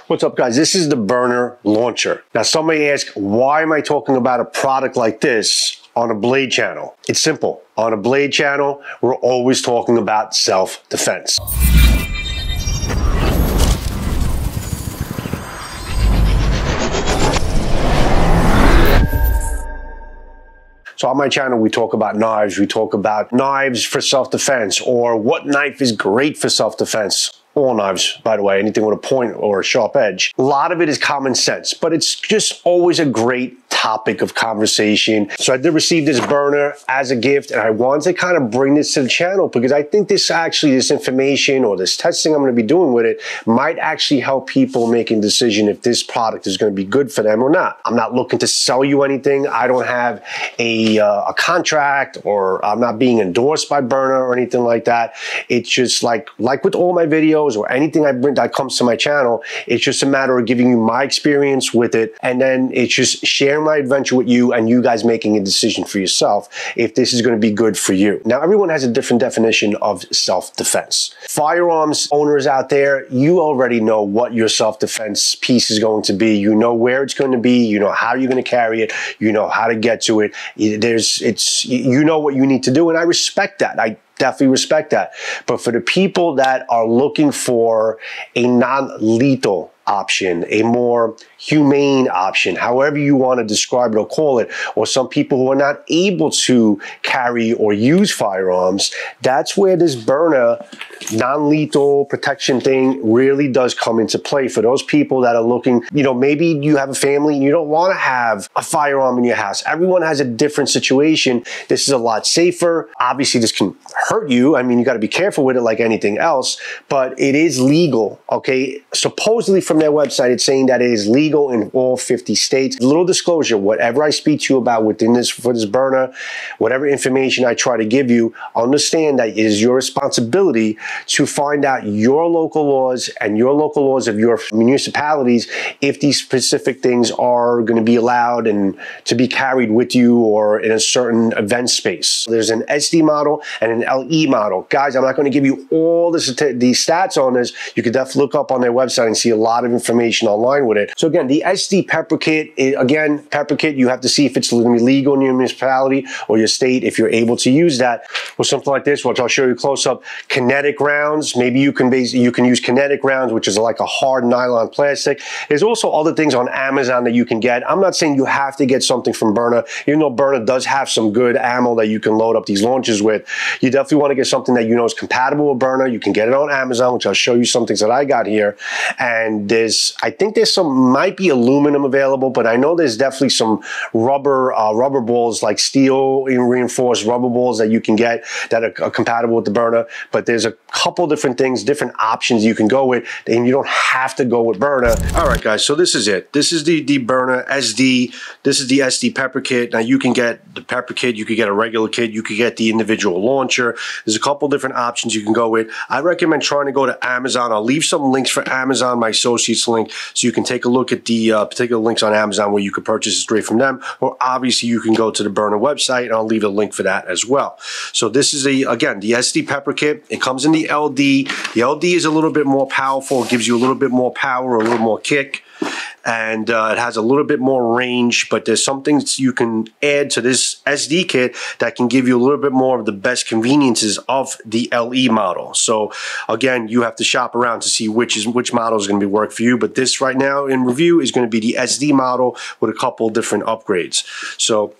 What's up, guys? This is the Byrna launcher. Now, somebody asked, why am I talking about a product like this on a blade channel? It's simple. On a blade channel, we're always talking about self-defense. So on my channel, we talk about knives. We talk about knives for self-defense, or what knife is great for self-defense. All knives, by the way, anything with a point or a sharp edge. A lot of it is common sense, but it's just always a great topic of conversation. So I did receive this Byrna as a gift, and I wanted to kind of bring this to the channel because I think this information or this testing I'm going to be doing with it might actually help people making a decision if this product is going to be good for them or not. I'm not looking to sell you anything. I don't have a contract, or I'm not being endorsed by Byrna or anything like that. It's just like with all my videos or anything I bring that comes to my channel, it's just a matter of giving you my experience with it, and then it's just sharing my adventure with you and you guys making a decision for yourself if this is going to be good for you. Now, everyone has a different definition of self-defense. Firearms owners out there, you already know what your self-defense piece is going to be. You know where it's going to be. You know how you're going to carry it. You know how to get to it. You know what you need to do, and I respect that. I definitely respect that. But for the people that are looking for a non-lethal option, a more humane option, however you want to describe it or call it, or some people who are not able to carry or use firearms, that's where this Byrna non-lethal protection thing really does come into play. For those people that are looking, maybe you have a family and you don't want to have a firearm in your house. Everyone has a different situation. This is a lot safer. Obviously, this can hurt you. I mean, you got to be careful with it like anything else, but it is legal, okay? Supposedly from their website, it's saying that it is legal in all 50 states. A little disclosure, whatever I speak to you about within this, for this Byrna, whatever information I try to give you, understand that it is your responsibility to find out your local laws and your local laws of your municipalities if these specific things are going to be allowed and to be carried with you or in a certain event space. There's an SD model and an LE model. Guys, I'm not going to give you all the stats on this. You can definitely look up on their website and see a lot of information online with it. So again, the SD pepper kit, pepper kit, you have to see if it's going to be legal in your municipality or your state, if you're able to use that, or something like this, which I'll show you close up. Kinetic rounds, maybe you can use Kinetic rounds, which is like a hard nylon plastic. There's also other things on Amazon that you can get. I'm not saying you have to get something from Byrna, even though Byrna does have some good ammo that you can load up these launchers with. You definitely want to get something that you know is compatible with Byrna. You can get it on Amazon, which I'll show you some things that I got here. And I think there's might be aluminum available, but I know there's definitely some rubber balls, like steel reinforced rubber balls that you can get that are compatible with the Byrna. But there's a couple different things, different options you can go with, and you don't have to go with Byrna. All right, guys, so this is it. This is the Byrna SD. This is the SD pepper kit. Now, you can get the pepper kit, you could get a regular kit, you could get the individual launcher. There's a couple different options you can go with. I recommend trying to go to Amazon. I'll leave some links for Amazon, my associates link, so you can take a look at the particular links on Amazon where you could purchase it straight from them, or obviously you can go to the Byrna website, and I'll leave a link for that as well. So this is again, the SD pepper kit. It comes in the LD. The LD is a little bit more powerful. It gives you a little bit more power, a little more kick, and it has a little bit more range, but there's some things you can add to this SD kit that can give you a little bit more of the best conveniences of the LE model. So again, you have to shop around to see which model is going to be work for you, but this right now in review is going to be the SD model with a couple different upgrades. So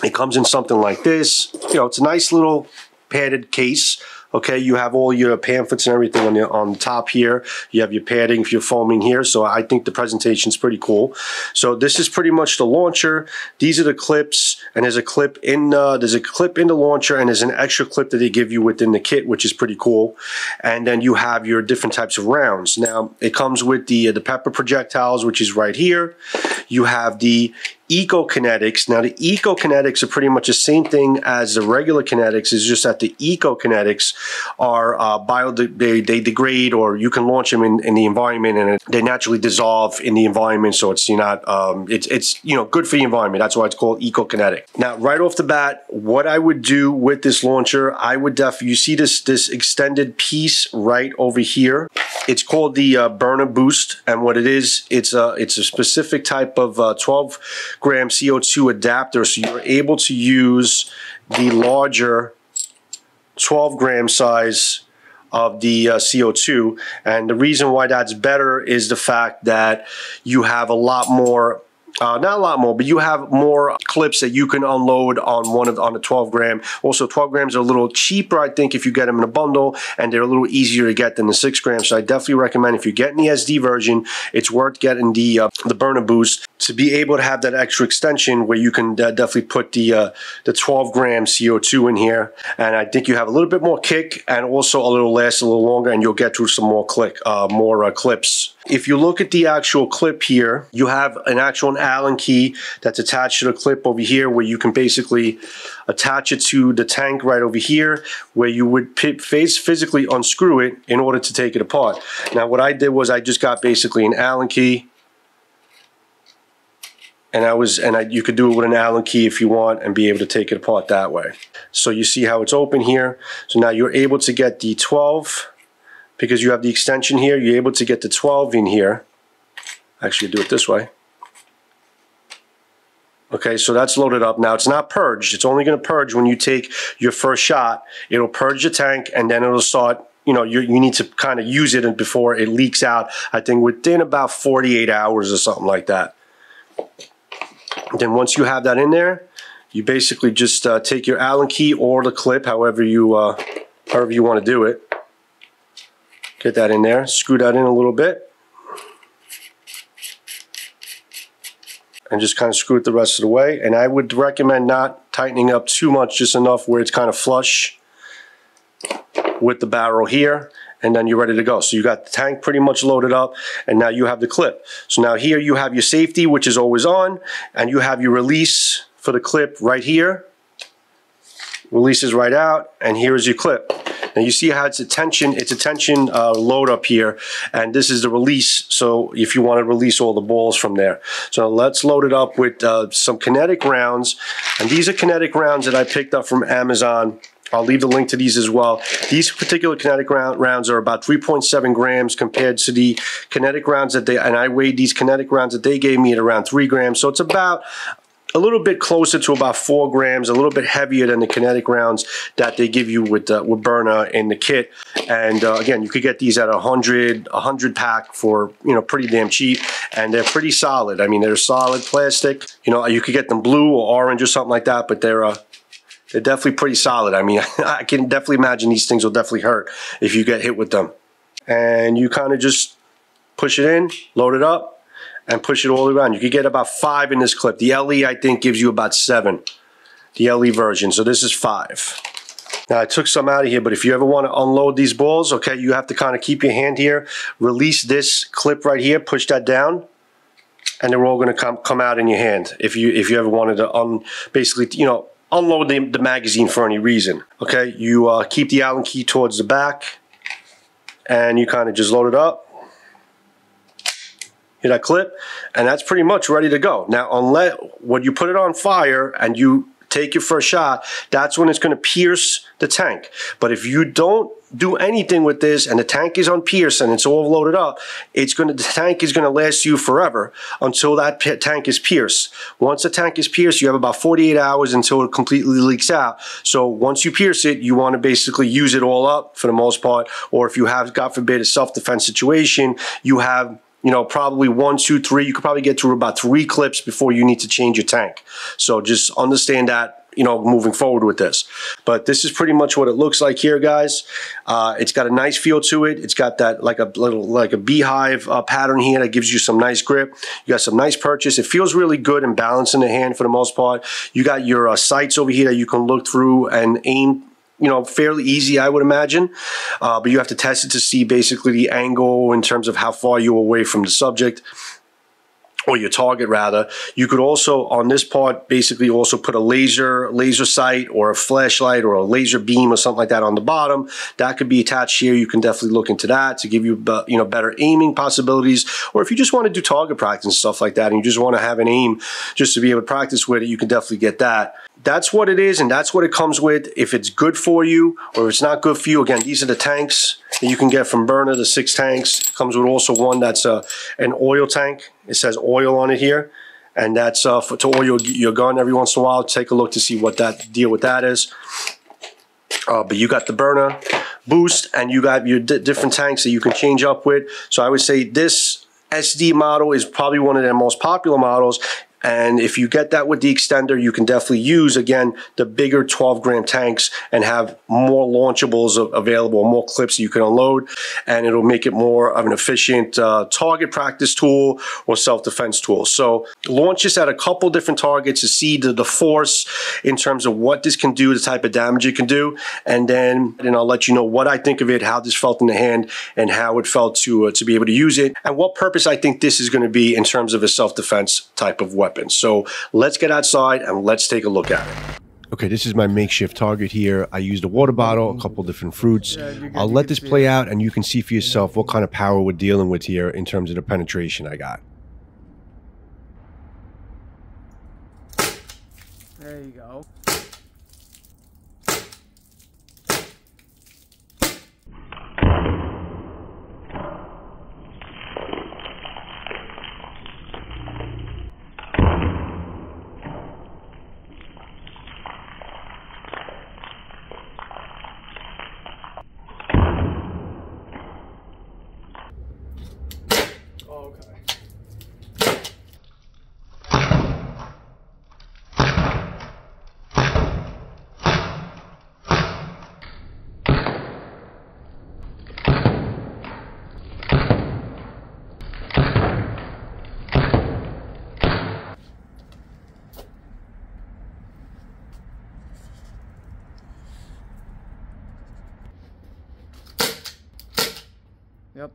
it comes in something like this. It's a nice little padded case. Okay, you have all your pamphlets and everything on the top here. You have your padding if you're foaming here. So I think the presentation is pretty cool. So this is pretty much the launcher. These are the clips, and there's a clip in the launcher, and there's an extra clip that they give you within the kit, which is pretty cool. And then you have your different types of rounds. Now it comes with the pepper projectiles, which is right here. You have the Eco Kinetics. Now the Eco Kinetics are pretty much the same thing as the regular Kinetics. It's just that the Eco Kinetics are they degrade, or you can launch them in the environment, and they naturally dissolve in the environment. So it's it's good for the environment. That's why it's called Eco Kinetic. Now right off the bat, what I would do with this launcher, I would you see this extended piece right over here. It's called the Byrna Boost, and what it is, it's a specific type of 12-gram CO2 adapter, so you're able to use the larger 12-gram size of the CO2, and the reason why that's better is the fact that you have a lot more. Not a lot more, but you have more clips that you can unload on a 12 gram. Also, 12 grams are a little cheaper, I think, if you get them in a bundle, and they're a little easier to get than the 6 grams. So I definitely recommend, if you're getting the SD version, it's worth getting the Byrna Boost to be able to have that extra extension where you can definitely put the 12 gram CO2 in here. And I think you have a little bit more kick, and also a little last a little longer, and you'll get through some more clips. If you look at the actual clip here, you have an actual Allen key that's attached to the clip over here, where you can basically attach it to the tank right over here, where you would physically unscrew it in order to take it apart. Now what I did was I just got basically an Allen key, and you could do it with an Allen key if you want, and be able to take it apart that way. So you see how it's open here. So now you're able to get the 12. Because you have the extension here, you're able to get the 12 in here. Actually, do it this way. Okay, so that's loaded up. Now, it's not purged. It's only going to purge when you take your first shot. It'll purge the tank, and then it'll start, you need to kind of use it before it leaks out, I think within about 48 hours or something like that. Then once you have that in there, you basically just take your Allen key or the clip, however you want to do it. Get that in there, screw that in a little bit, and just kind of screw it the rest of the way. And I would recommend not tightening up too much, just enough where it's kind of flush with the barrel here, and then you're ready to go. So you got the tank pretty much loaded up, and now you have the clip. So now here you have your safety, which is always on, and you have your release for the clip right here. Releases right out, and here is your clip. Now you see how it's a tension load up here, and this is the release, so if you want to release all the balls from there. So let's load it up with some kinetic rounds, and these are kinetic rounds that I picked up from Amazon. I'll leave the link to these as well. These particular kinetic rounds are about 3.7 grams compared to the kinetic rounds and I weighed these kinetic rounds that they gave me at around 3 grams, so it's about a little bit closer to about 4 grams, a little bit heavier than the kinetic rounds that they give you with Byrna in the kit. And again, you could get these at 100 pack for pretty damn cheap, and they're pretty solid. I mean, they're solid plastic. You could get them blue or orange or something like that, but they're definitely pretty solid. I mean, I can definitely imagine these things will definitely hurt if you get hit with them. And you kind of just push it in, load it up, and push it all around. You could get about 5 in this clip. The LE, I think, gives you about 7. The LE version. So this is 5. Now, I took some out of here, but if you ever want to unload these balls, okay, you have to kind of keep your hand here, release this clip right here, push that down, and they're all going to come out in your hand. If you ever wanted to basically, unload the magazine for any reason. Okay, you keep the Allen key towards the back, and you kind of just load it up. Hit that clip, and that's pretty much ready to go. Now, when you put it on fire and you take your first shot, that's when it's going to pierce the tank. But if you don't do anything with this and the tank is unpierced and it's all loaded up, the tank is going to last you forever until that tank is pierced. Once the tank is pierced, you have about 48 hours until it completely leaks out. So once you pierce it, you want to basically use it all up for the most part. Or if you have, God forbid, a self-defense situation, you have probably 1, 2, 3. You could probably get through about 3 clips before you need to change your tank. So just understand that, moving forward with this. But this is pretty much what it looks like here, guys. It's got a nice feel to it. It's got that like a beehive pattern here that gives you some nice grip. You got some nice purchase. It feels really good and balanced in the hand for the most part. You got your sights over here that you can look through and aim fairly easy, I would imagine. But you have to test it to see basically the angle in terms of how far you're away from the subject. or your target rather. You could also, on this part, basically also put a laser sight or a flashlight or a laser beam or something like that on the bottom. That could be attached here. You can definitely look into that to give you, better aiming possibilities. Or if you just want to do target practice and stuff like that, and you just want to have an aim just to be able to practice with it, you can definitely get that. That's what it is, and that's what it comes with. If it's good for you or if it's not good for you, again, these are the tanks that you can get from Byrna, the 6 tanks. It comes with also one that's an oil tank. It says oil on it here, and that's to oil your gun every once in a while. Take a look to see what that deal with that is. But you got the Byrna boost, and you got your different tanks that you can change up with. So I would say this SD model is probably one of their most popular models. And if you get that with the extender, you can definitely use, again, the bigger 12-gram tanks and have more launchables available, more clips that you can unload, and it'll make it more of an efficient target practice tool or self-defense tool. So launch this at a couple different targets to see the force in terms of what this can do, the type of damage it can do, and then I'll let you know what I think of it, how this felt in the hand, and how it felt to be able to use it, and what purpose I think this is going to be in terms of a self-defense type of weapon. So let's get outside and let's take a look at it. Okay, this is my makeshift target here. I used a water bottle, a couple different fruits. I'll let this play out and you can see for yourself what kind of power we're dealing with here in terms of the penetration I got. There you go. Yep.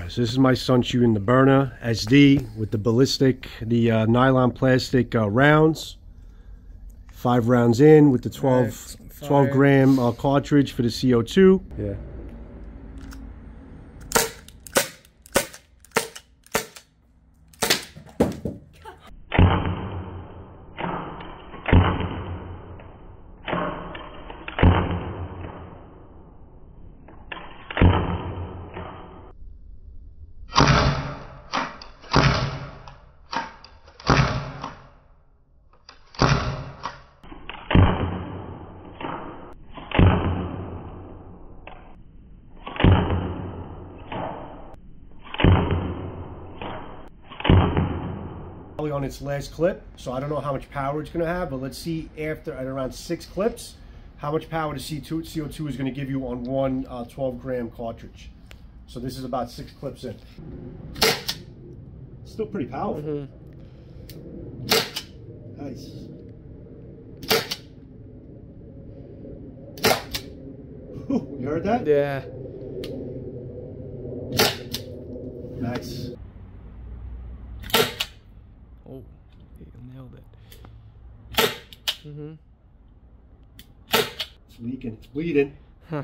So this is my sun shooting the Byrna SD with the ballistic, the nylon plastic rounds. 5 rounds in with the 12 gram cartridge for the CO2. Yeah. On its last clip, so I don't know how much power it's going to have, but let's see after at around 6 clips how much power the CO2 is going to give you on one 12-gram cartridge. So this is about 6 clips in. Still pretty powerful. Nice. Whew, you heard that? Yeah. Nice. Oh, you nailed it. It's leaking. It's bleeding. Huh.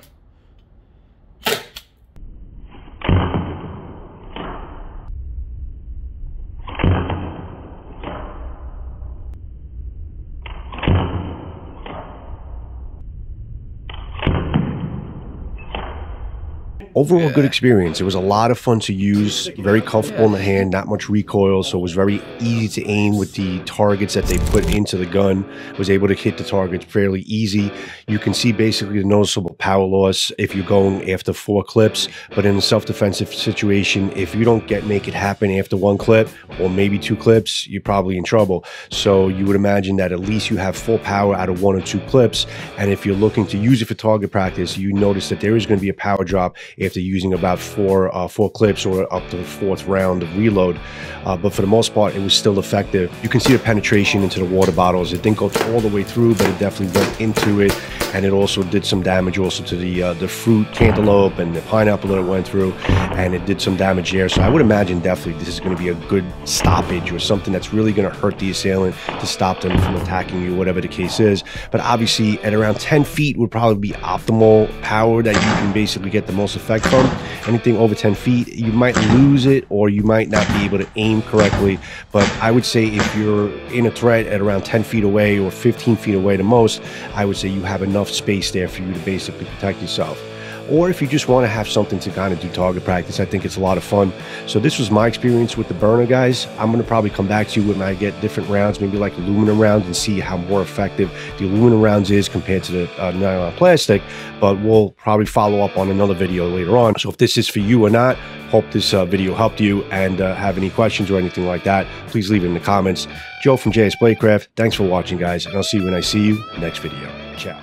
Overall, good experience. It was a lot of fun to use, very comfortable in the hand, not much recoil, so it was very easy to aim with the targets that they put into the gun. Was able to hit the targets fairly easy. You can see basically the noticeable power loss if you're going after 4 clips, but in a self-defensive situation, if you don't make it happen after 1 clip or maybe 2 clips, you're probably in trouble. So you would imagine that at least you have full power out of 1 or 2 clips, and if you're looking to use it for target practice, you notice that there is going to be a power drop after using about four clips or up to the 4th round of reload. But for the most part, it was still effective. You can see the penetration into the water bottles. It didn't go all the way through, but it definitely went into it, and it also did some damage also to the fruit, cantaloupe, and the pineapple that it went through, and it did some damage there. So I would imagine definitely this is going to be a good stoppage, or something that's really going to hurt the assailant to stop them from attacking you, whatever the case is. But obviously at around 10 feet would probably be optimal power that you can basically get the most effect from. Anything over 10 feet, you might lose it, or you might not be able to aim correctly. But I would say if you're in a threat at around 10 feet away or 15 feet away the most, I would say you have enough space there for you to basically protect yourself. Or if you just want to have something to kind of do target practice, I think it's a lot of fun. So this was my experience with the Byrna, guys. I'm going to probably come back to you when I get different rounds, maybe like aluminum rounds, and see how more effective the aluminum rounds is compared to the nylon plastic. But we'll probably follow up on another video later on. So if this is for you or not, hope this video helped you, and have any questions or anything like that, please leave it in the comments. Joe from JS Bladecraft, thanks for watching, guys, and I'll see you when I see you next video. Ciao.